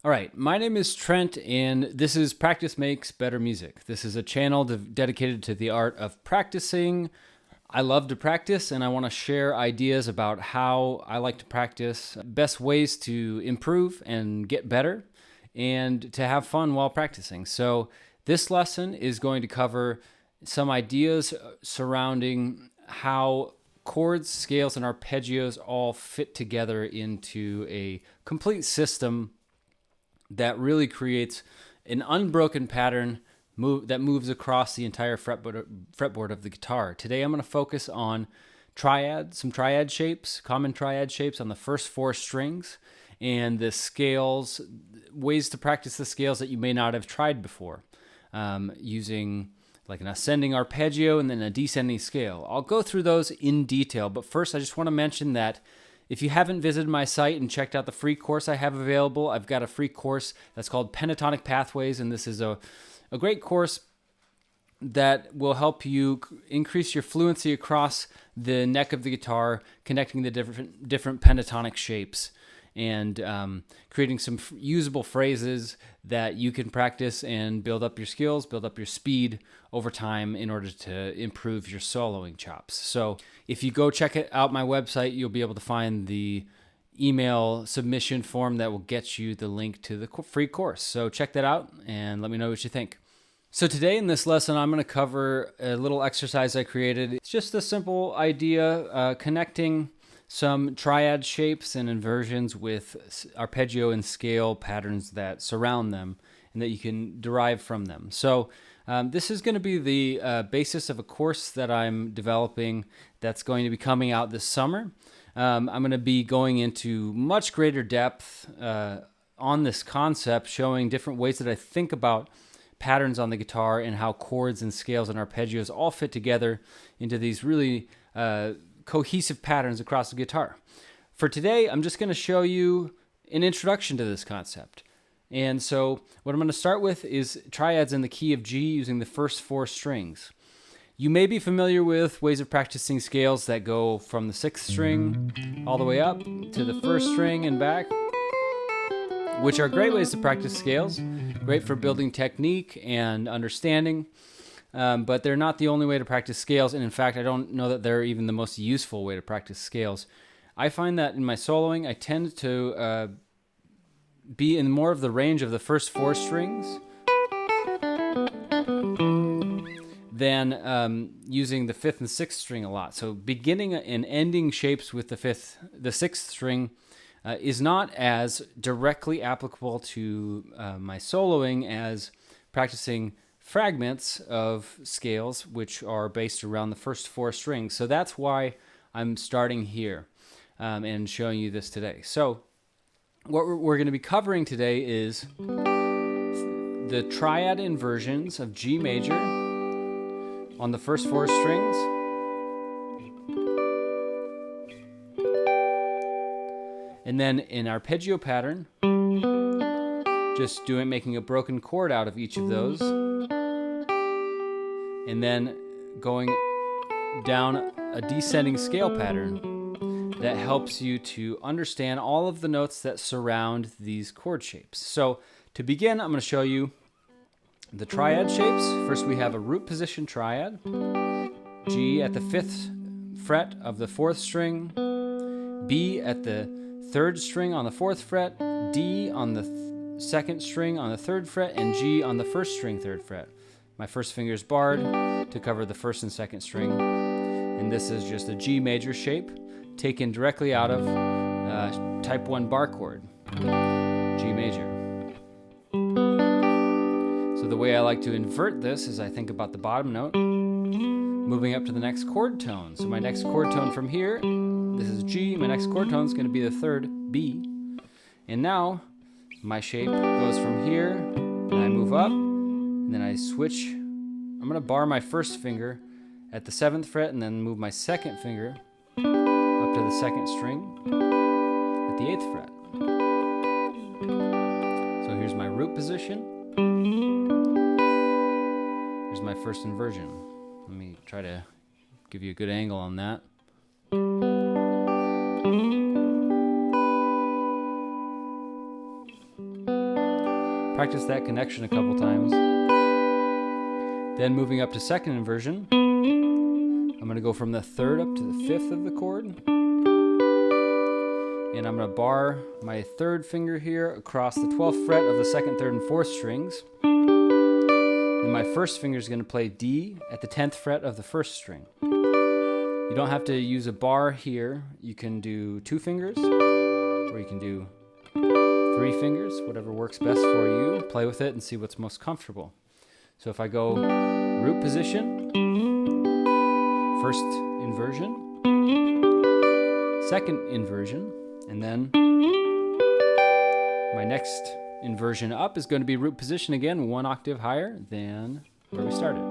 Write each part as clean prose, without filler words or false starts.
All right, my name is Trent, and this is Practice Makes Better Music. This is a channel dedicated to the art of practicing. I love to practice, and I want to share ideas about how I like to practice, best ways to improve and get better, and to have fun while practicing. So this lesson is going to cover some ideas surrounding how chords, scales, and arpeggios all fit together into a complete system that really creates an unbroken pattern that moves across the entire fretboard of the guitar. Today I'm going to focus on some triad shapes, common triad shapes on the first four strings, and the scales, ways to practice the scales that you may not have tried before, using like an ascending arpeggio and then a descending scale. I'll go through those in detail, but first I just want to mention that if you haven't visited my site and checked out the free course I have available, I've got a free course that's called Pentatonic Pathways, and this is a great course that will help you increase your fluency across the neck of the guitar, connecting the different pentatonic shapes, and creating some usable phrases that you can practice and build up your skills, build up your speed over time in order to improve your soloing chops. So if you go check out my website, you'll be able to find the email submission form that will get you the link to the free course. So check that out and let me know what you think. So today in this lesson, I'm going to cover a little exercise I created. It's just a simple idea, connecting some triad shapes and inversions with arpeggio and scale patterns that surround them and that you can derive from them. So this is going to be the basis of a course that I'm developing that's going to be coming out this summer. I'm going to be going into much greater depth on this concept, showing different ways that I think about patterns on the guitar and how chords and scales and arpeggios all fit together into these really cohesive patterns across the guitar. For today, I'm just going to show you an introduction to this concept. And so what I'm going to start with is triads in the key of G using the first four strings. You may be familiar with ways of practicing scales that go from the sixth string all the way up to the first string and back, which are great ways to practice scales, great for building technique and understanding. But they're not the only way to practice scales, and in fact, I don't know that they're even the most useful way to practice scales. I find that in my soloing, I tend to be in more of the range of the first four strings than using the fifth and sixth string a lot. So beginning and ending shapes with the sixth string is not as directly applicable to my soloing as practicing fragments of scales which are based around the first four strings. So that's why I'm starting here and showing you this today. So what we're going to be covering today is the triad inversions of G major on the first four strings, and then in arpeggio pattern, just making a broken chord out of each of those, and then going down a descending scale pattern that helps you to understand all of the notes that surround these chord shapes. So to begin, I'm going to show you the triad shapes. First we have a root position triad, G at the fifth fret of the fourth string, B at the third string on the fourth fret, D on the second string on the third fret, and G on the first string third fret. My first finger is barred to cover the first and second string, and this is just a G major shape taken directly out of type 1 bar chord, G major. So the way I like to invert this is I think about the bottom note, moving up to the next chord tone. So my next chord tone from here, this is G, my next chord tone is going to be the third, B. And now my shape goes from here, and I move up, and then I switch. I'm going to bar my first finger at the 7th fret and then move my second finger up to the second string at the 8th fret. So here's my root position. Here's my first inversion. Let me try to give you a good angle on that. Practice that connection a couple times. Then moving up to second inversion, I'm going to go from the third up to the fifth of the chord. And I'm going to bar my third finger here across the 12th fret of the second, third, and fourth strings. Then my first finger is going to play D at the 10th fret of the first string. You don't have to use a bar here. You can do 2 fingers, or you can do 3 fingers, whatever works best for you. Play with it and see what's most comfortable. So if I go root position, first inversion, second inversion, and then my next inversion up is going to be root position again, 1 octave higher than where we started.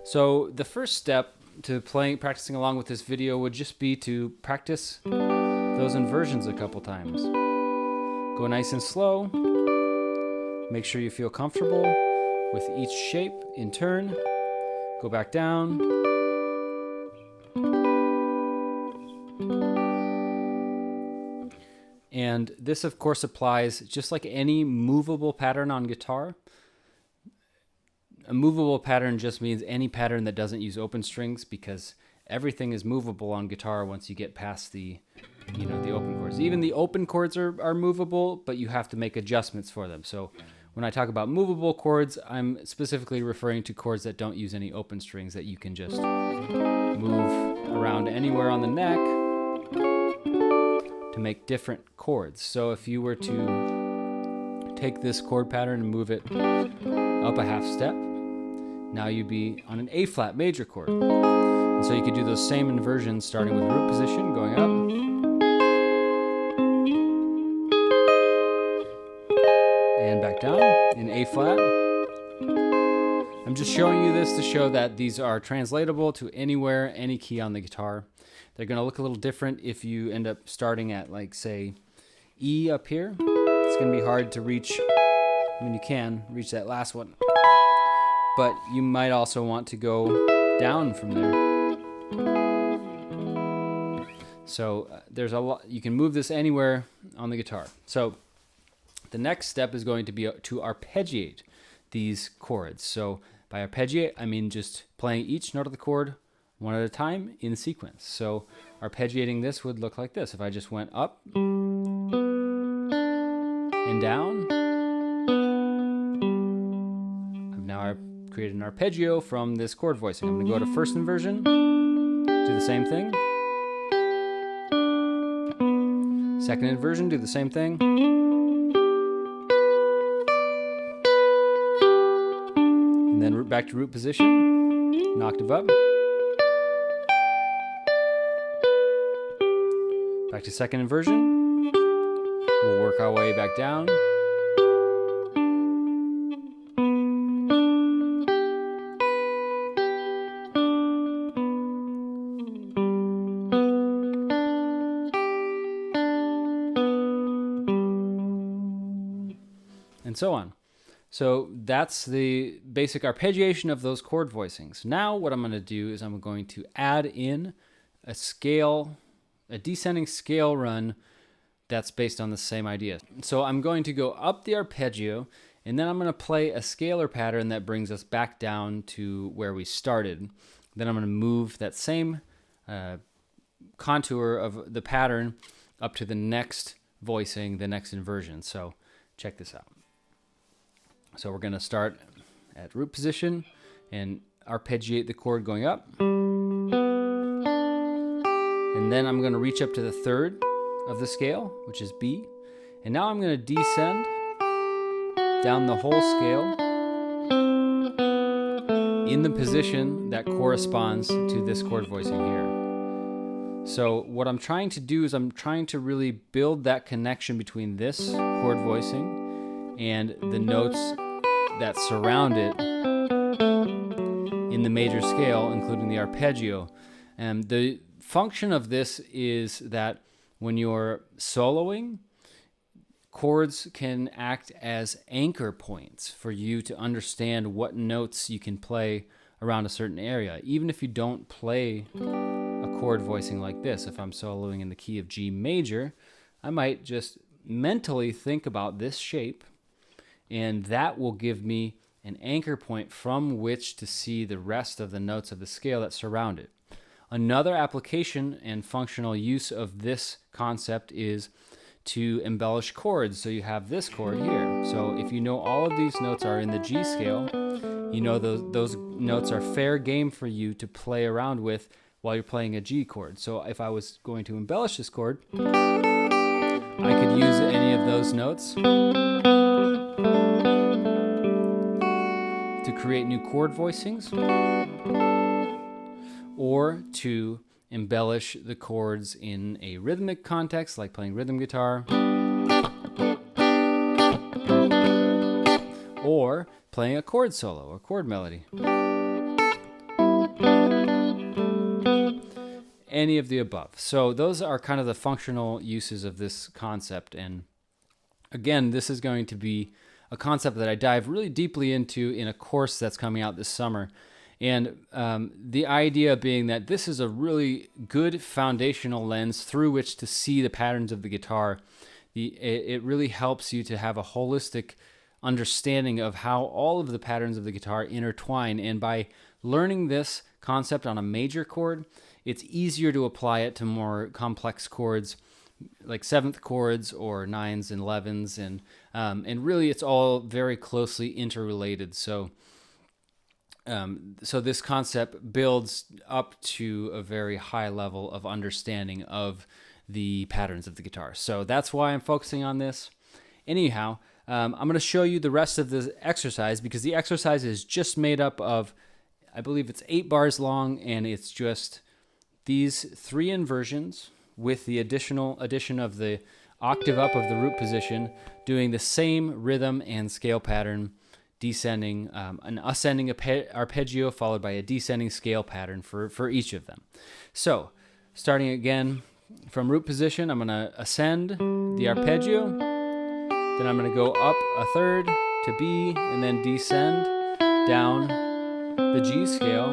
So the first step to practicing along with this video would just be to practice those inversions a couple times. Go nice and slow. Make sure you feel comfortable with each shape in turn. Go back down. And this, of course, applies just like any movable pattern on guitar. A movable pattern just means any pattern that doesn't use open strings, because everything is movable on guitar once you get past the open chords. Even the open chords are movable, but you have to make adjustments for them. So when I talk about movable chords, I'm specifically referring to chords that don't use any open strings, that you can just move around anywhere on the neck to make different chords. So if you were to take this chord pattern and move it up a half step, now you'd be on an A flat major chord. And so you could do those same inversions starting with root position, going up, and back down in A flat. I'm just showing you this to show that these are translatable to anywhere, any key on the guitar. They're going to look a little different if you end up starting at, like, say, E up here. It's going to be hard to reach. I mean, you can reach that last one, but you might also want to go down from there. So there's a lot. You can move this anywhere on the guitar. So the next step is going to be to arpeggiate these chords. So by arpeggiate, I mean just playing each note of the chord one at a time in sequence. So arpeggiating this would look like this. If I just went up and down, I've now created an arpeggio from this chord voicing. I'm going to go to first inversion, do the same thing. Second inversion, do the same thing. And then back to root position, an octave up. Back to second inversion. We'll work our way back down. And so on. So that's the basic arpeggiation of those chord voicings. Now what I'm going to do is I'm going to add in a descending scale run that's based on the same idea. So I'm going to go up the arpeggio, and then I'm going to play a scalar pattern that brings us back down to where we started. Then I'm going to move that same contour of the pattern up to the next voicing, the next inversion. So check this out. So we're going to start at root position and arpeggiate the chord going up. And then I'm going to reach up to the third of the scale, which is B. And now I'm going to descend down the whole scale in the position that corresponds to this chord voicing here. So what I'm trying to do is I'm trying to really build that connection between this chord voicing and the notes that surround it in the major scale, including the arpeggio. And the function of this is that when you're soloing, chords can act as anchor points for you to understand what notes you can play around a certain area. Even if you don't play a chord voicing like this. If I'm soloing in the key of G major, I might just mentally think about this shape, and that will give me an anchor point from which to see the rest of the notes of the scale that surround it. Another application and functional use of this concept is to embellish chords. So you have this chord here. So if you know all of these notes are in the G scale, you know those notes are fair game for you to play around with while you're playing a G chord. So if I was going to embellish this chord, I could use any of those notes to create new chord voicings, or to embellish the chords in a rhythmic context, like playing rhythm guitar, or playing a chord solo or chord melody. Any of the above. So those are kind of the functional uses of this concept. And again, this is going to be a concept that I dive really deeply into in a course that's coming out this summer. And the idea being that this is a really good foundational lens through which to see the patterns of the guitar. It really helps you to have a holistic understanding of how all of the patterns of the guitar intertwine. And by learning this concept on a major chord, it's easier to apply it to more complex chords like seventh chords or nines and 11s, and really it's all very closely interrelated. So this concept builds up to a very high level of understanding of the patterns of the guitar. So that's why I'm focusing on this. Anyhow, I'm going to show you the rest of the exercise, because the exercise is just made up of, I believe it's 8 bars long, and it's just these 3 inversions with the addition of the octave up of the root position, doing the same rhythm and scale pattern, descending, an ascending arpeggio followed by a descending scale pattern for each of them. So, starting again from root position, I'm going to ascend the arpeggio, then I'm going to go up a third to B, and then descend down the G scale,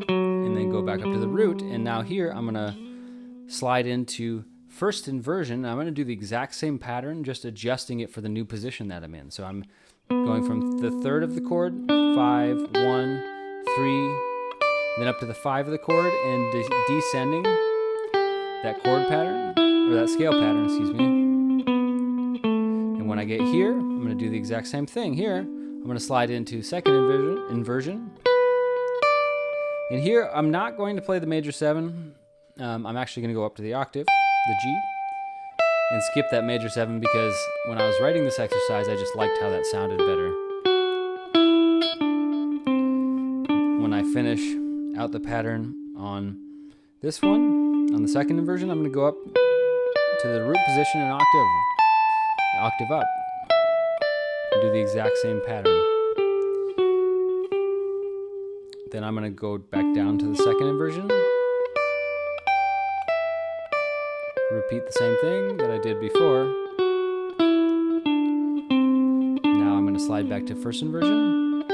and then go back up to the root. And now here I'm going to slide into first inversion. I'm going to do the exact same pattern, just adjusting it for the new position that I'm in. So I'm going from the third of the chord, 5, 1, 3, then up to the 5 of the chord, and descending that chord pattern, or that scale pattern, excuse me. And when I get here, I'm going to do the exact same thing here. I'm going to slide into second inversion. And here, I'm not going to play the major 7. I'm actually going to go up to the octave, the G, and skip that major 7, because when I was writing this exercise, I just liked how that sounded better. When I finish out the pattern on this one, on the second inversion, I'm going to go up to the root position and octave up, and do the exact same pattern. Then I'm going to go back down to the second inversion, repeat the same thing that I did before. Now I'm going to slide back to first inversion.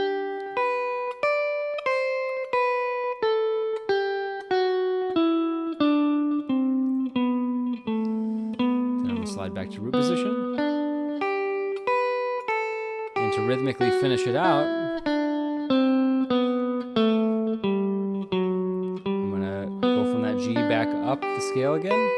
Then I'm going to slide back to root position. And to rhythmically finish it out, I'm going to go from that G back up the scale again.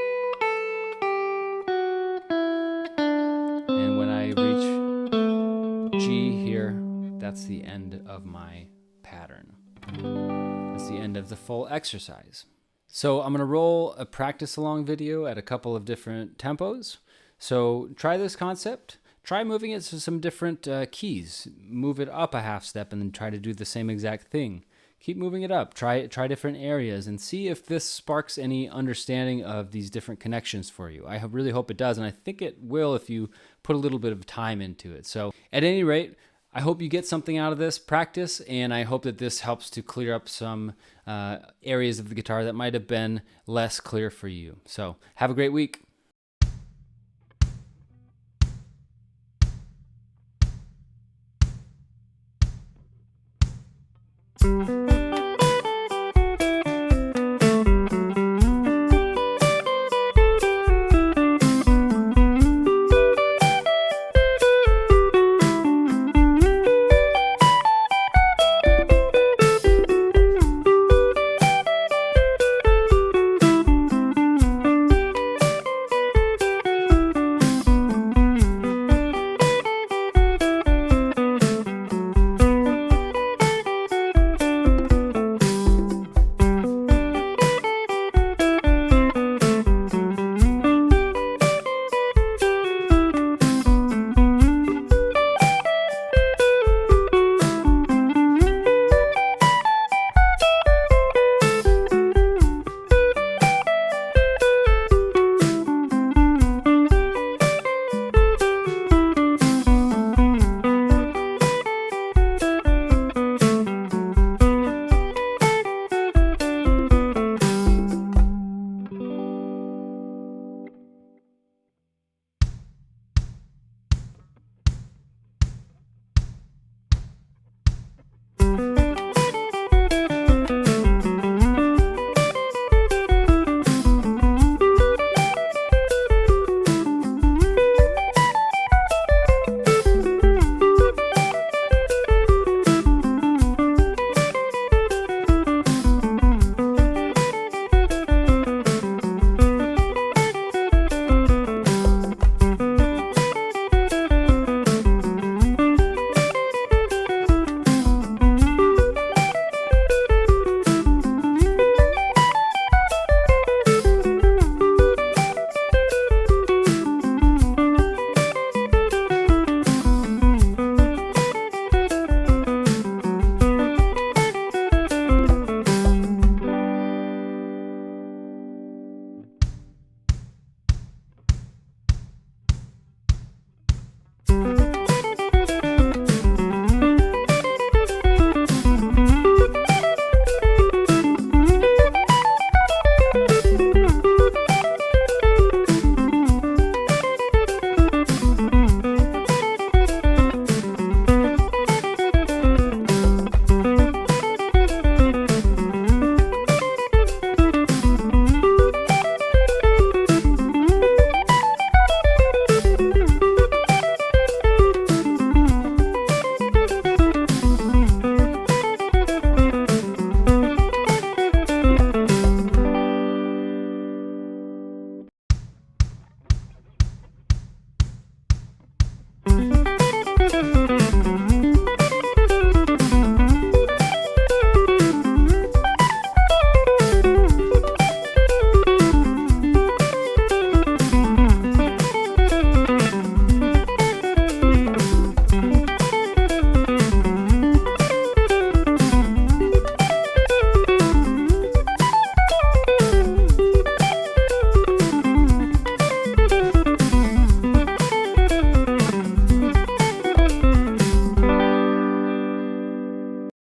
That's the end of my pattern. That's the end of the full exercise. So I'm going to roll a practice along video at a couple of different tempos. So try this concept. Try moving it to some different keys. Move it up a half step and then try to do the same exact thing. Keep moving it up. Try different areas and see if this sparks any understanding of these different connections for you. I really hope it does, and I think it will if you put a little bit of time into it. So at any rate, I hope you get something out of this practice, and I hope that this helps to clear up some areas of the guitar that might have been less clear for you. So have a great week.